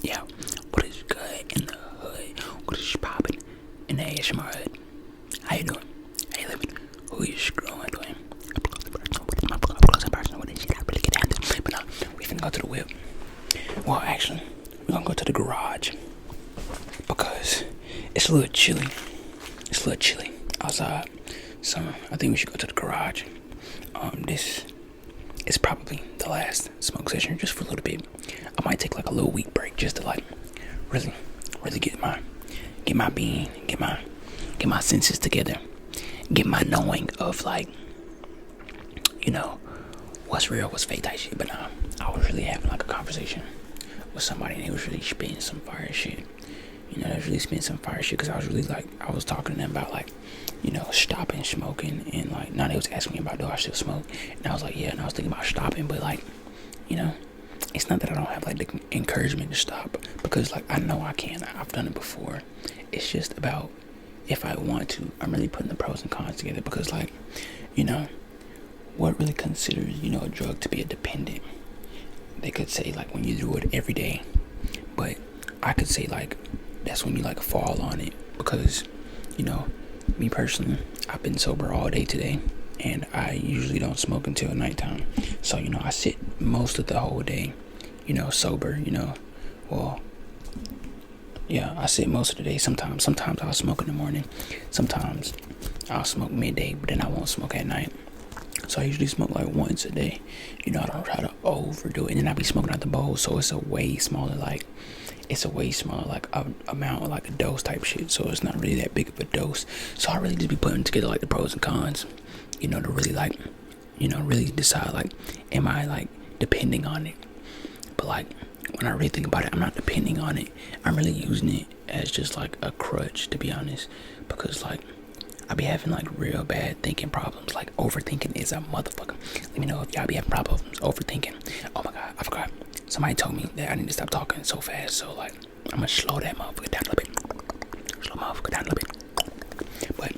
Yeah, what is good in the hood? What is poppin' in the ASMR hood? How you doing? How you living? Who you screwing doing? I'm closing person with this shit. I really get down to. But no, we finna go to the whip. Well, actually, we're gonna go to the garage because it's a little chilly. It's a little chilly outside, so I think we should go to the garage. This is probably the last smoke session, just for a little bit. I might take like a little week break just to like really get my being, get my senses together, get my knowing of like, what's real, what's fake type shit. But I was really having like a conversation with somebody, and they was really spitting some fire shit. They was really spitting some fire shit because I was really like, I was talking to them about like, stopping smoking, and like now they was asking me about, do I still smoke? And I was like, yeah. And I was thinking about stopping, but like, it's not that I don't have like the encouragement to stop, because like I know I can. I've done it before. It's just about if I want to. I'm really putting the pros and cons together, because like, what really considers a drug to be a dependent? They could say like when you do it every day, but I could say like that's when you like fall on it, because me personally, I've been sober all day today, and I usually don't smoke until nighttime. So I sit most of the whole day sober. Well, yeah, I sit most of the day. Sometimes I'll smoke in the morning, sometimes I'll smoke midday, but then I won't smoke at night. So I usually smoke like once a day. I don't try to overdo it. And then I be smoking out the bowl, so it's a way smaller like amount, like a dose type shit. So it's not really that big of a dose. So I really just be putting together like the pros and cons, to really like, really decide like, am I like depending on it? But like when I really think about it, I'm not depending on it. I'm really using it as just like a crutch, to be honest, because like I be having like real bad thinking problems. Like overthinking is a motherfucker. Let me know if y'all be having problems overthinking. Oh my god, I forgot. Somebody told me that I need to stop talking so fast. So like I'm gonna slow that motherfucker down a little bit. Slow motherfucker down a little bit. But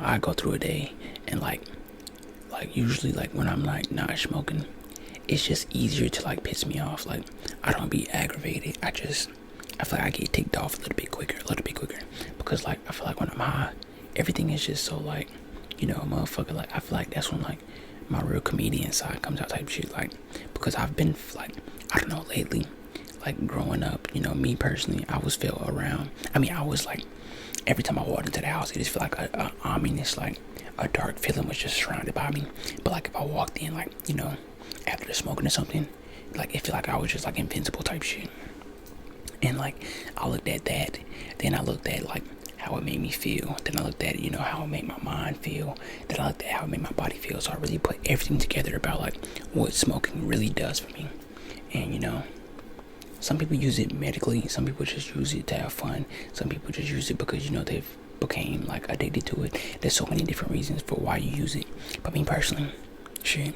I go through a day, and like usually like when I'm like not smoking, it's just easier to like piss me off. Like I don't be aggravated. I feel like I get ticked off a little bit quicker, because like I feel like when I'm high, everything is just so like, motherfucker. Like I feel like that's when like my real comedian side comes out type shit. Like because I've been like, I don't know, lately, like growing up, me personally, I was felt around. I was like, every time I walked into the house, it just felt like a ominous, like a dark feeling was just surrounded by me. But like if I walked in, like after the smoking or something, like it felt like I was just like invincible type shit. And like I looked at that, then I looked at like how it made me feel, then I looked at how it made my mind feel, then I looked at how it made my body feel. So I really put everything together about like what smoking really does for me. And some people use it medically, some people just use it to have fun, some people just use it because they've became like addicted to it. There's so many different reasons for why you use it. But me personally, shit,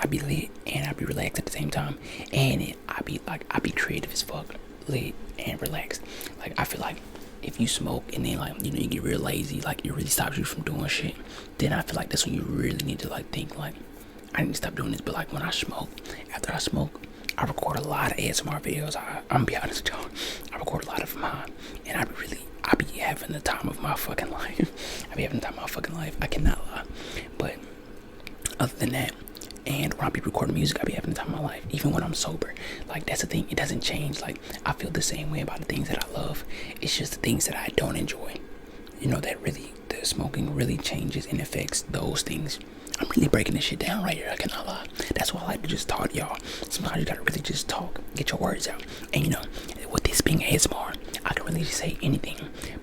I be lit and I be relaxed at the same time, and I be creative as fuck, lit and relaxed. Like I feel like if you smoke and then like you get real lazy, like it really stops you from doing shit, then I feel like that's when you really need to like think like, I need to stop doing this. But like when I smoke, after I smoke, I record a lot of ASMR videos. I'm gonna be honest with y'all, I record a lot of them high, and I be having the time of my fucking life. I cannot lie. But other than that, and when I be recording music, I be having the time of my life, even when I'm sober. Like that's the thing, it doesn't change. Like I feel the same way about the things that I love. It's just the things that I don't enjoy, that really, the smoking really changes and affects those things. I'm really breaking this shit down right here, I cannot lie. That's why I like to just talk to y'all. Sometimes you gotta really just talk, get your words out. And with this being ASMR, I can really just say anything,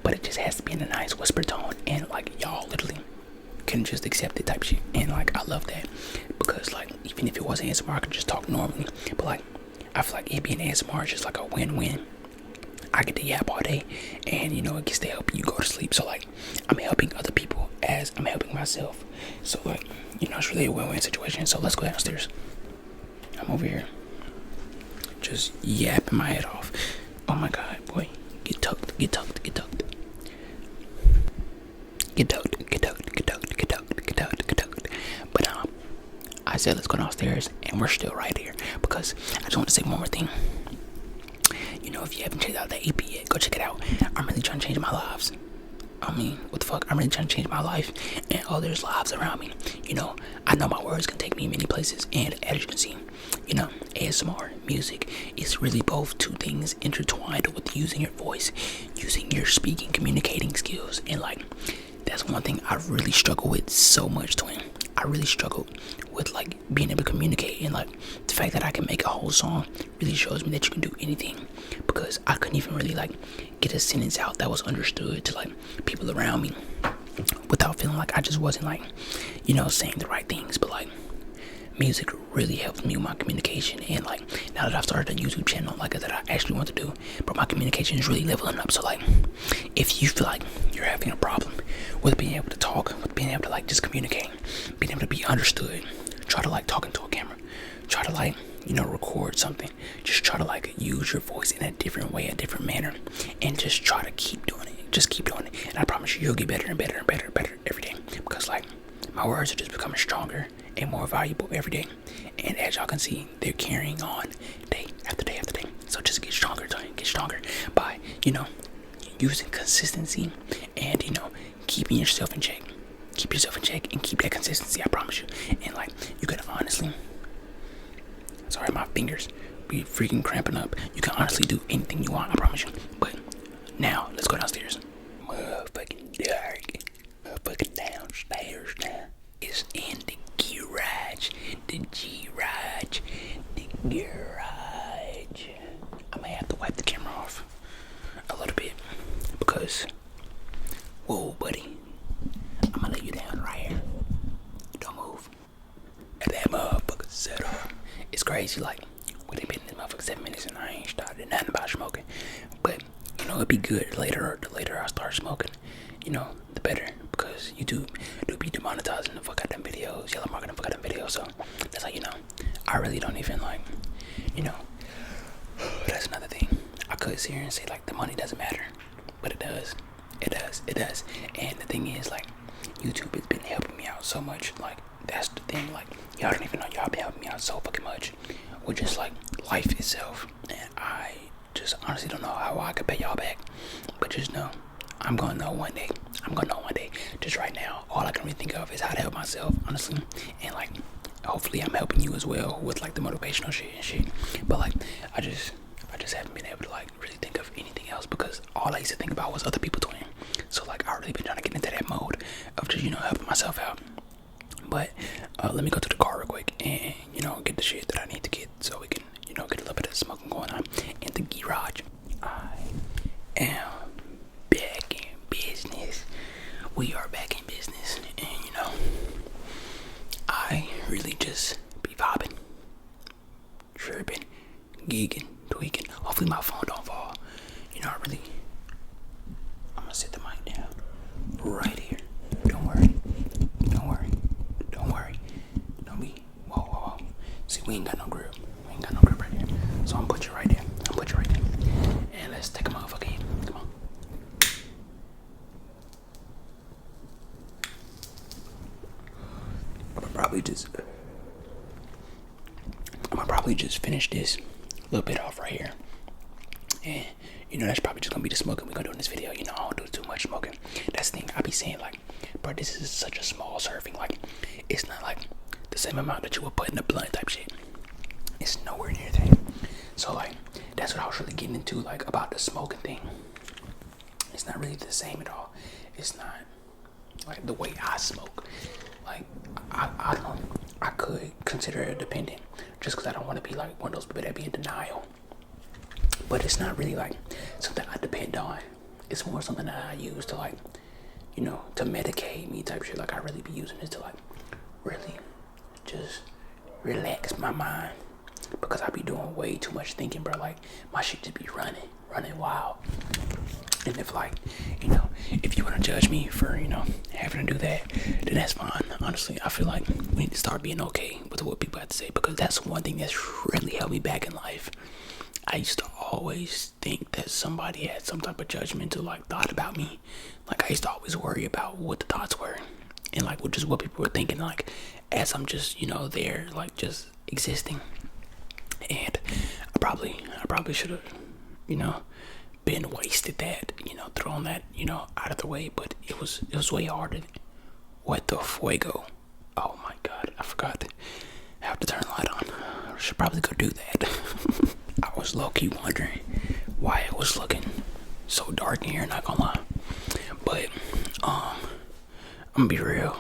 but it just has to be in a nice whisper tone, and like y'all literally can just accept it type shit. And like I love that, because like even if it wasn't ASMR, I could just talk normally. But like I feel like it being ASMR is just like a win-win. I get to yap all day, and it gets to help you go to sleep. So like I'm helping other people as I'm helping myself. So like it's really a win-win situation. So let's go downstairs. I'm over here just yapping my head off. Oh my god, boy, get tucked. But I said let's go downstairs, and we're still right here because I just want to say one more thing. You know, if you haven't checked out the AP yet, go check it out. I'm really trying to change my lives. I mean, what the fuck? I'm really trying to change my life and others' lives around me. You know, I know my words can take me many places, and as you can see, you know, ASMR, music, is really both two things intertwined with using your voice, using your speaking, communicating skills, and like, that's one thing I really struggle with so much, twin. I really struggled with like being able to communicate, and like the fact that I can make a whole song really shows me that you can do anything, because I couldn't even really like get a sentence out that was understood to like people around me without feeling like I just wasn't like, you know, saying the right things. But like, music really helps me with my communication, and like now that I've started a YouTube channel like that I actually want to do, but my communication is really leveling up. So like, if you feel like you're having a problem with being able to talk, with being able to like just communicate, being able to be understood, try to like talk into a camera, try to like, you know, record something, just try to like use your voice in a different way, a different manner, and just try to keep doing it. Just keep doing it, and I promise you, you'll get better and better and better and better every day, because like, my words are just becoming stronger and more valuable every day. And as y'all can see, they're carrying on day after day after day. So just get stronger by, you know, using consistency and, you know, keeping yourself in check. Keep yourself in check and keep that consistency, I promise you. And like, you can honestly, sorry, my fingers be freaking cramping up. You can honestly do anything you want, I promise you. But now, let's go downstairs. Motherfucking dark. Motherfucking downstairs now. It's in the Gerrrage. The Gerrrage. The Gerrrage. I may have to wipe the camera off a little bit because, whoa, buddy. I'm gonna lay you down right here. Don't move. And that motherfucker set up. It's crazy, like, we done been in this motherfucker 7 minutes and I ain't started nothing about smoking. But, you know, it'd be good the later I start smoking, you know, the better. Because YouTube do be demonetizing the fuck out them videos, yellow marking the fuck out them videos. So that's how you know. I really don't even like, you know, that's another thing. I could sit here and say like the money doesn't matter, but it does. It does. And the thing is, like, YouTube has been helping me out so much. Like, that's the thing. Like, y'all don't even know, y'all been helping me out so fucking much with just like life itself. And I just honestly don't know how I could pay y'all back, but just know I'm gonna know one day. Just right now, all I can really think of is how to help myself, honestly. And like, hopefully I'm helping you as well with like the motivational shit and shit. But like, I just haven't been able to like really think of anything else, because all I used to think about was other people doing. So like, I really been trying to get into that mode of just, you know, helping myself out. But let me go to the car real quick and, you know, get the shit that I need to get so we can, you know, get a little bit of smoking going on in the Gerrrage. I am back in business. We are back in business, and you know, I really just be vibing, chirping, geeking, tweaking. Hopefully my phone don't fall. You know, I'm gonna set the mic down right here. Don't worry. Don't be, whoa. See, we ain't got no grip right here. So I'm put you right there. And let's take a motherfucker hit. Come on. I'm gonna probably just finish this little bit off right here. And, you know, that's probably just gonna be the smoking we're gonna do in this video. You know, I don't do too much smoking. That's the thing I be saying, like, bro, this is such a small serving. Like, it's not like the same amount that you would put in a blunt type shit. It's nowhere near that. So like, that's what I was really getting into, like, about the smoking thing. It's not really the same at all. It's not like the way I smoke. Like, I could consider it dependent, just because I don't want to be like one of those people that be in denial. But it's not really like something I depend on. It's more something that I use to, like, you know, to medicate me type shit. Like, I really be using it to like really just relax my mind, because I be doing way too much thinking, bro. Like, my shit just be running wild. And if, like, you know, if you want to judge me for, you know, having to do that, then that's fine. Honestly, I feel like we need to start being okay with what people have to say, because that's one thing that's really held me back in life. I used to always think that somebody had some type of judgmental, like, thought about me. Like, I used to always worry about what the thoughts were. and like which is what people were thinking, like as I'm just there, like just existing. And I probably should have been wasted that, thrown that out of the way, but it was way harder. What the fuego? Oh my god, I forgot. I have to turn the light on. I should probably go do that. I was low-key wondering why it was looking so dark in here, not gonna lie. But I'm gonna be real.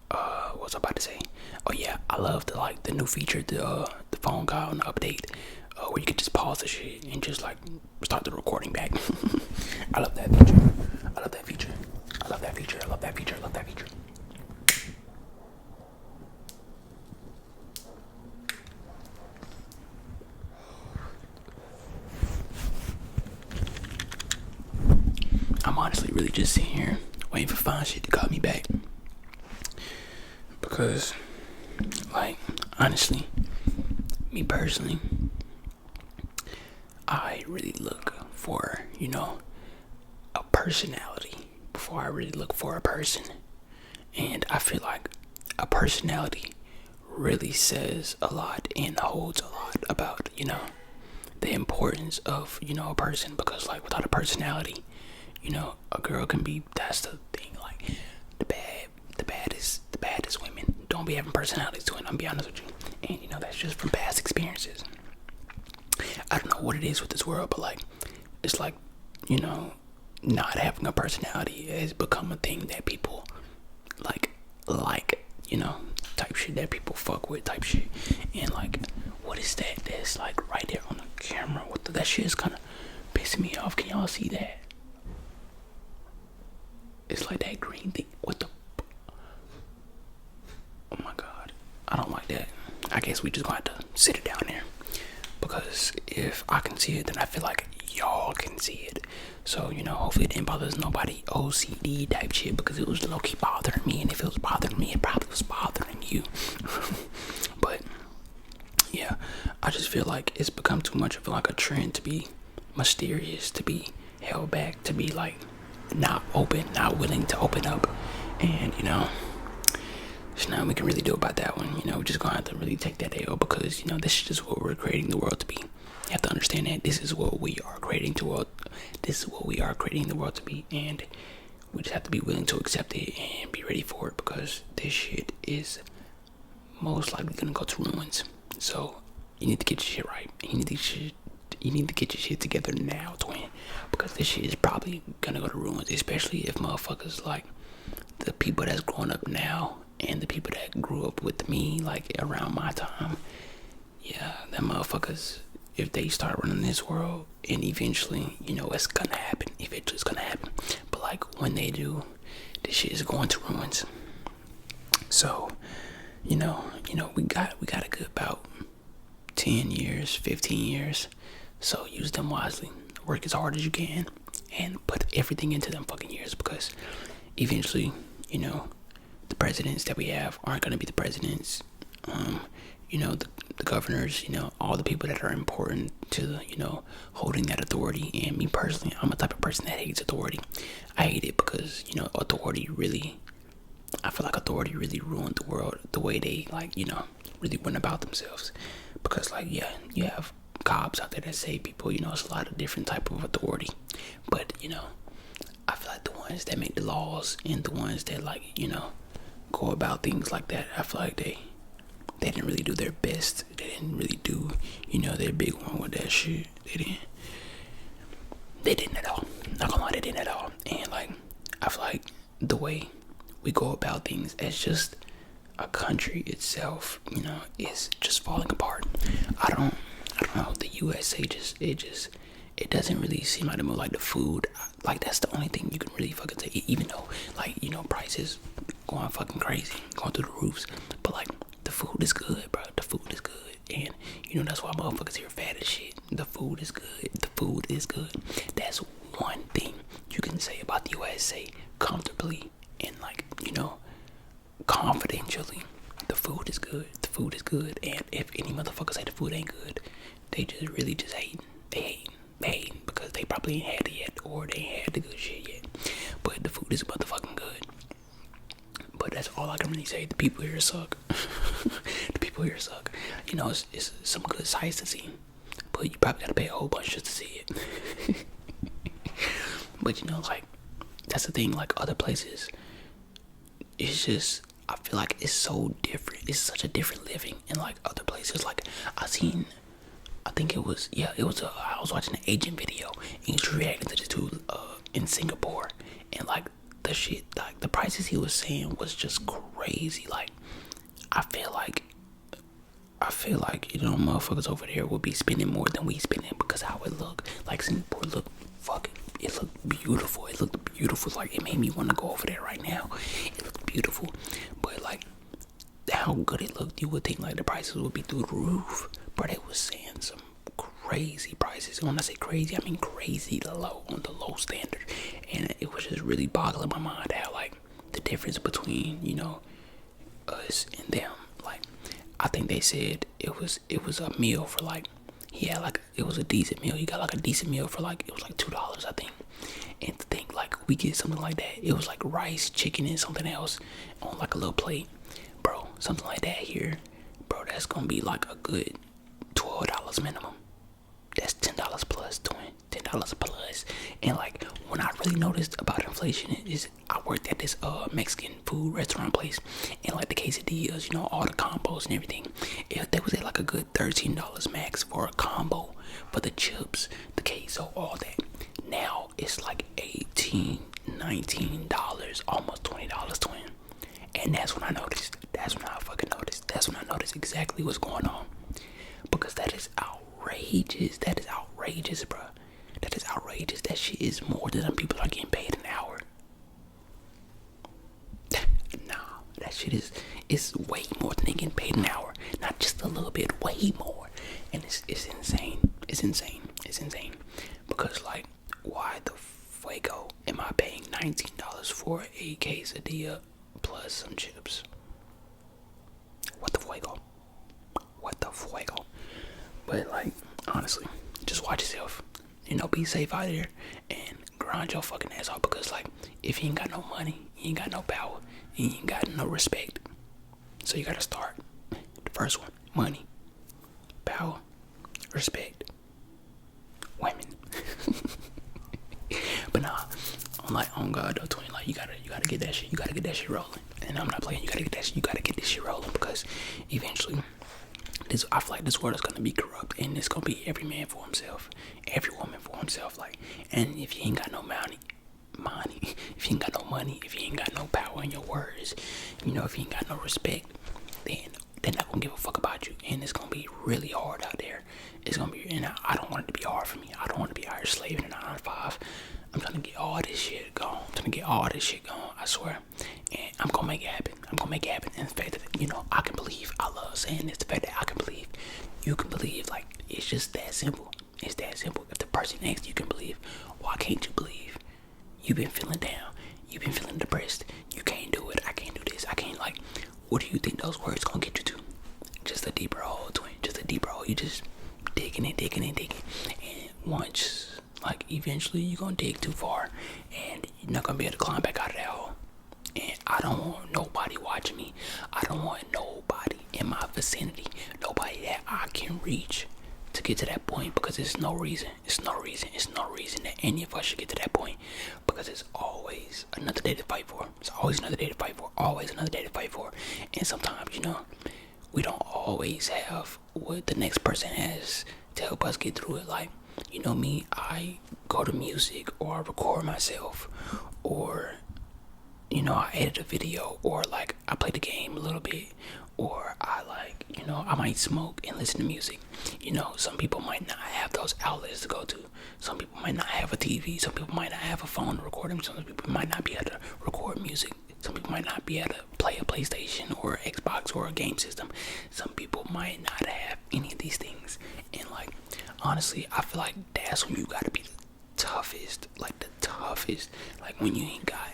What was I about to say? Oh yeah, I love the new feature, the phone call and the update, where you can just pause the shit and just like start the recording back. I love that feature. I love that feature. I love that feature. I love that feature. I love that feature. I'm honestly really just sitting here waiting for fine shit to call me back. Because, like, honestly, me personally, I really look for, a personality before I really look for a person. And I feel like a personality really says a lot and holds a lot about, the importance of, a person. Because, like, without a personality, a girl can be, that's the thing, like, the baddest women don't be having personalities to it, I'm be honest with you. And, that's just from past experiences. I don't know what it is with this world, but, like, it's like, not having a personality has become a thing that people, like, type shit that people fuck with, type shit. And, like, what is that that's, like, right there on the camera? That shit is kind of pissing me off. Can y'all see that? It's like that green thing. What the? Oh my god. I don't like that. I guess we just gonna have to sit it down there. Because if I can see it, then I feel like y'all can see it. So, hopefully it didn't bother nobody OCD type shit. Because it was low-key bothering me. And if it was bothering me, it probably was bothering you. But, yeah. I just feel like it's become too much of like a trend to be mysterious. To be held back. To be like not open, not willing to open up. And there's nothing we can really do about that one. We're just gonna have to really take that L, because this is just what we're creating the world to be. You have to understand that this is what we are creating the world. This is what we are creating the world to be, and we just have to be willing to accept it and be ready for it, because this shit is most likely gonna go to ruins. So you need to get your shit right. You need to get your shit together now, twin, because this shit is probably gonna go to ruins, especially if motherfuckers like the people that's growing up now and the people that grew up with me, like around my time. Yeah, that motherfuckers, if they start running this world, and eventually, it's gonna happen. Eventually, it's gonna happen. But like when they do, this shit is going to ruins. So, we got a good about 10 years, 15 years. So use them wisely. Work as hard as you can and put everything into them fucking years, because eventually, the presidents that we have aren't going to be the presidents. The governors, all the people that are important to, holding that authority. And me personally, I'm a type of person that hates authority. I hate it because, I feel like authority really ruined the world, the way they, really went about themselves. Because, you have cops out there that save people, it's a lot of different type of authority. But, I feel like the ones that make the laws and the ones that, go about things like that, I feel like they didn't really do their best. They didn't really do, their big one with that shit. They didn't at all. Not gonna lie, they didn't at all. And, I feel like the way we go about things as just a country itself, is just falling apart. I don't know. The USA it doesn't really seem like the move. Like the food, that's the only thing you can really fucking say. Even though, prices going fucking crazy, going through the roofs. But the food is good, bro. The food is good, and that's why motherfuckers here fat as shit. The food is good. The food is good. That's one thing you can say about the USA comfortably and confidentially. The food is good. The food is good. And if any motherfucker say the food ain't good, they just really just hating. They hating because they probably ain't had it yet, or they ain't had the good shit yet. But the food is motherfucking good. But as all I can really say. The people here suck. The people here suck. You know, it's some good sights to see, but you probably gotta pay a whole bunch just to see it. But you know, like, that's the thing. Like other places, it's just, I feel like it's so different. It's such a different living in like other places. Like I think it was, I was watching an Asian video and he was reacting to this dude in Singapore, and like the shit, like the prices he was saying was just crazy. Like I feel like you know, motherfuckers over there would be spending more than we spending because how it look. Like Singapore looked fucking, it looked beautiful. It looked beautiful. Like it made me want to go over there right now. It looked beautiful, but like how good it looked, you would think like the prices would be through the roof. But they was saying some crazy prices. And when I say crazy, I mean crazy low, on the low standard. And it was just really boggling my mind how like the difference between, you know, us and them. Like I think they said it was a meal for like, yeah, like it was a decent meal. You got like a decent meal for like, it was like $2, I think. And to think like we get something like that, it was like rice, chicken, and something else on like a little plate. Bro, something like that here, bro, that's gonna be like a good $12 minimum. That's $10 plus, $10 plus. And like when I really noticed about inflation is I worked at this Mexican food restaurant place, and like the quesadillas, you know, all the combos and everything, they was at like a good $13 max for a combo, for the chips, the queso, all that. Now it's like $18, $19, almost $20, twin. And that's when I noticed. That's when I fucking noticed. That's when I noticed exactly what's going on. Because that is outrageous. That is outrageous, bro. That is outrageous. That shit is more than them people are getting paid an hour. Nah, that shit is way more than they getting paid an hour. Not just a little bit, way more. And it's insane. It's insane. It's insane. Because like, why the fuego am I paying $19 for a quesadilla plus some chips? What the fuego? What the fuego? But like, honestly, just watch yourself. You know, be safe out there and grind your fucking ass off. Because like, if you ain't got no money, you ain't got no power, and you ain't got no respect. So you gotta start. The first one, money, power, respect, women. But nah, I'm like, on God though, twin, like you gotta get that shit. You gotta get that shit rolling. And I'm not playing. You gotta get that shit. You gotta get this shit rolling, because eventually, I feel like this world is gonna be corrupt, and it's gonna be every man for himself, every woman for himself. Like, and if you ain't got no money, if you ain't got no money, if you ain't got no power in your words, you know, if you ain't got no respect, then they're not gonna give a fuck about you, and it's gonna be really hard out there. It's gonna be, and I don't want it to be hard for me. I don't want to be out here slaving a 9 to 5. I'm trying to get all this shit going. I swear. And I'm gonna make it happen. And the fact that, you know, I can believe, I love saying this, the fact that I can believe, you can believe, like, it's just that simple. It's that simple. If the person next to you can believe, why can't you believe? You've been feeling down. You've been feeling depressed. You can't do it. I can't do this. I can't, like, what do you think those words gonna get you to? Just a deeper hole, twin. Just a deeper hole. You just digging. And once, like, eventually you're gonna dig too far, and you're not gonna be able to climb back out of that hole. And I don't want nobody watching me. I don't want nobody in my vicinity, nobody that I can reach to get to that point, because it's no reason that any of us should get to that point, because it's always another day to fight for. Always another day to fight for. And sometimes, you know, we don't always have what the next person has to help us get through it. Like, you know me, I go to music, or I record myself, or, you know, I edit a video, or like I play the game a little bit, or I, like, you know, I might smoke and listen to music. You know, some people might not have those outlets to go to. Some people might not have a TV. Some people might not have a phone to record them. Some people might not be able to record music. Some people might not be able to play a PlayStation or Xbox or a game system. Some people might not have any of these things. And like, honestly, I feel like that's when you gotta be the toughest. Like the toughest. Like when you ain't got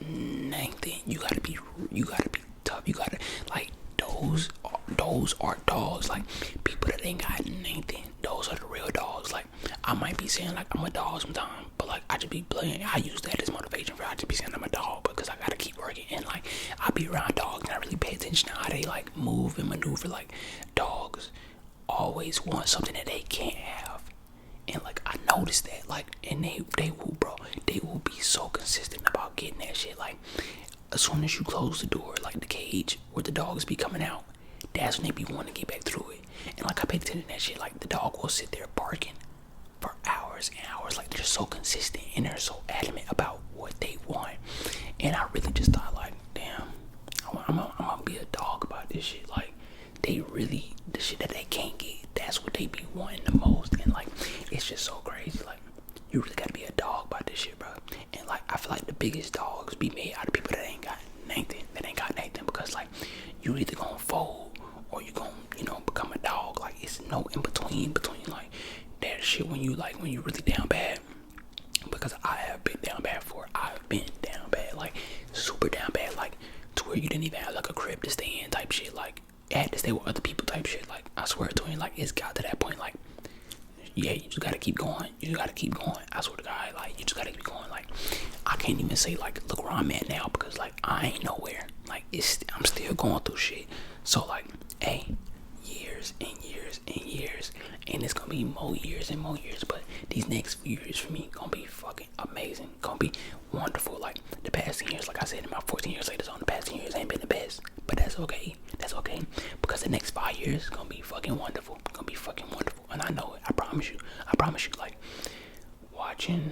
nothing, you gotta be tough. You gotta, like, those are dogs. Like, people that ain't got nothing, those are the real dogs. Like, I might be saying like I'm a dog sometimes, but like I just be playing. I use that as motivation for I just be saying I'm a dog because I gotta keep working. And like I be around dogs and I really pay attention to how they like move and maneuver. Like dogs always want something that they can't have, and like I noticed that. Like, and they will, bro. They will be so consistent about getting that shit. Like as soon as you close the door, like the cage where the dogs be coming out, that's when they be wanting to get back through it. And like I pay attention to that shit. Like the dog will sit there barking for hours and hours. Like they're so consistent and they're so adamant about what they want. And I really just thought like, damn, I'm gonna be a dog about this shit. Like they really, the shit that they can't get, that's what they be wanting the most. And like it's just so crazy. Like you really gotta be a dog about this shit, bro. And like I feel like the biggest dogs be made out of people that ain't got nothing. Because like you either gonna fold or you gonna, you know, become a dog. Like it's no in between like that shit when you really down bad. Because I have been down bad before. I've been down bad, like super down bad, like to where you didn't even have like a crib to stay in type shit. Like I had to stay with other people type shit. Like I swear to you, like it's got to that point. Like yeah, you just gotta keep going. I swear to God, like you just gotta keep going. Like I can't even say like look where I'm at now because like I ain't nowhere. Like I'm still going through shit. So like, hey, years and years and years, and it's gonna be more years and more years. But these next few years for me gonna be fucking amazing. Gonna be wonderful. Like the past 10 years, like I said in my 14 years later, on the past 10 years ain't been the best, but that's okay. That's okay because the next 5 years gonna be fucking wonderful. And I know it. I promise you. Like watching,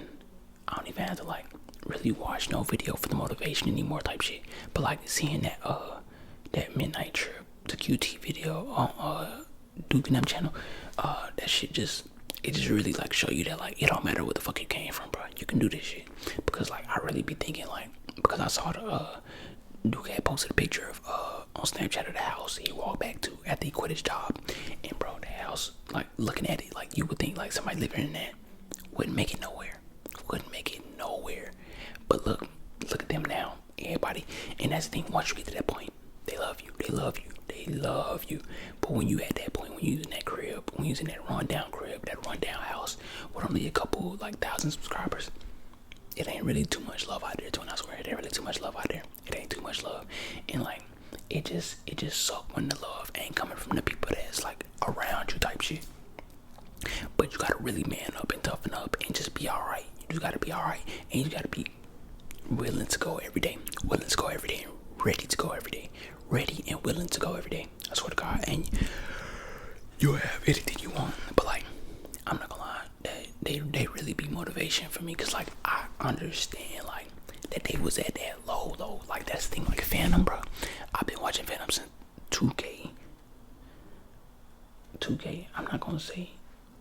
I don't even have to like really watch no video for the motivation anymore type shit. But like seeing that midnight trip to QT video on Duke and them channel, that shit just really like show you that like it don't matter where the fuck you came from, bro. You can do this shit. Because like I really be thinking like, because I saw the Duke had posted a picture of on Snapchat of the house he walked back to after he quit his job, and bro, the house, like looking at it, like you would think like somebody living in that wouldn't make it nowhere. But look at them now, everybody. And that's the thing, once you get to that point, they love you. But when you at that point, when you in that crib, when you in that rundown crib, that rundown house with only a couple like 1,000 subscribers, it ain't really too much love out there, too. And I swear, it ain't really too much love out there. It ain't too much love. And like it just sucks when the love ain't coming from the people that's like around you type shit. But you gotta really man up and toughen up and just be alright. You just gotta be alright, and you gotta be willing to go every day, ready to go every day, ready and willing to go every day. I swear to God, and you'll have anything you want. But like, I'm not gonna lie, they really be motivation for me, cause like I understand like that they was at that low. Like that's the thing, like Phantom, bro. I've been watching Phantom since 2K. I'm not gonna say.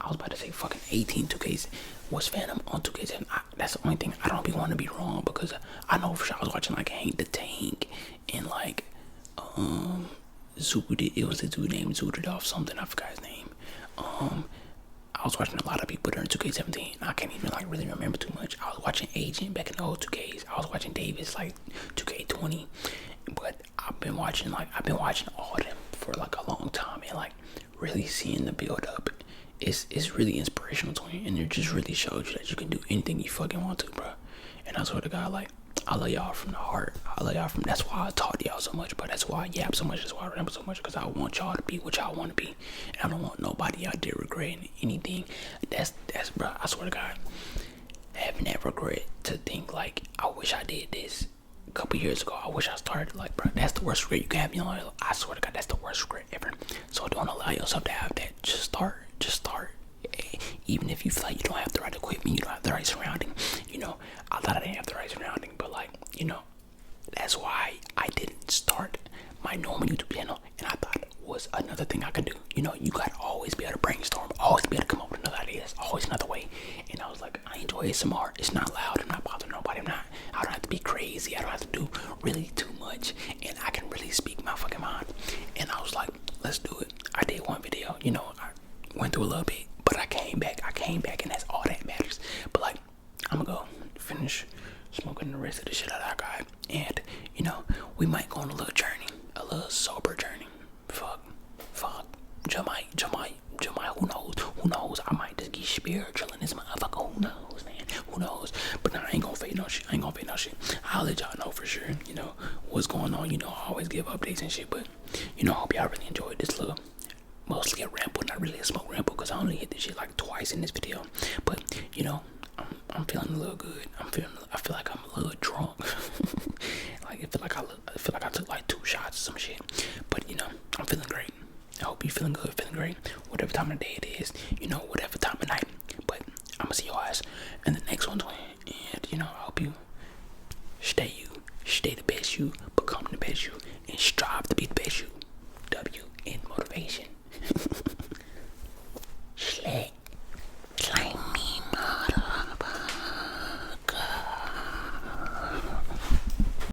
I was about to say fucking 18 2Ks. Was Phantom on 2K7? That's the only thing. I don't be wanting to be wrong because I know for sure I was watching like Hank the Tank and like it was a dude named Zooderdolph something. I forgot his name. I was watching a lot of people during 2K17. I can't even like really remember too much. I was watching Agent back in the old 2Ks. I was watching Davis like 2K20. But I've been watching all of them for like a long time, and like really seeing the build up. It's really inspirational to me, and it just really shows you that you can do anything you fucking want to, bro. And I swear to God, like, I love y'all from the heart. That's why I talk to y'all so much, bro. That's why I yap so much. That's why I ramble so much, because I want y'all to be what y'all want to be. And I don't want nobody out there regretting anything. That's, bro, I swear to God, having that regret to think, like, I wish I did this a couple years ago. I wish I started, like, bro, that's the worst regret you can have in your life. I swear to God, that's the worst regret ever. So don't allow yourself to have that. Just start. Even if you feel like you don't have the right equipment, you don't have the right surrounding, you know, I thought I didn't have the right surrounding, but like, you know, that's why I didn't start my normal YouTube channel, and I thought it was another thing I could do. You know, you gotta always be able to brainstorm, always be able to come up with another idea. There's always another way. And I was like, I enjoy ASMR. It's not loud. I'm not bothering nobody. I don't have to be crazy. I don't have to do really too much, and I can really speak my fucking mind. And I was like, let's do it. I did one video, you know, I went through a little bit, but I came back, and that's all that matters. But like, I'm gonna go finish smoking the rest of the shit that I got, and you know, we might go on a little journey, a little sober journey. Fuck, Jamai, who knows? I might just spiritual in this motherfucker. Who knows, man? Who knows? But nah, I ain't gonna fake no shit. I'll let y'all know for sure, what's going on. I always give updates and shit. But, I hope y'all really enjoyed this little, mostly a ramble, not really a smoke ramble, because I only hit this shit like twice in this video. But, I'm feeling a little good. I feel like I'm a little drunk. Like, I feel like I took like 2 shots or some shit. But, I'm feeling great. I hope you feeling good, feeling great. Whatever time of day it is, whatever time of night. But I'm gonna see your ass in the next one, twin. And, I hope you stay the best you, become the best you, and strive to be the best you. W in motivation.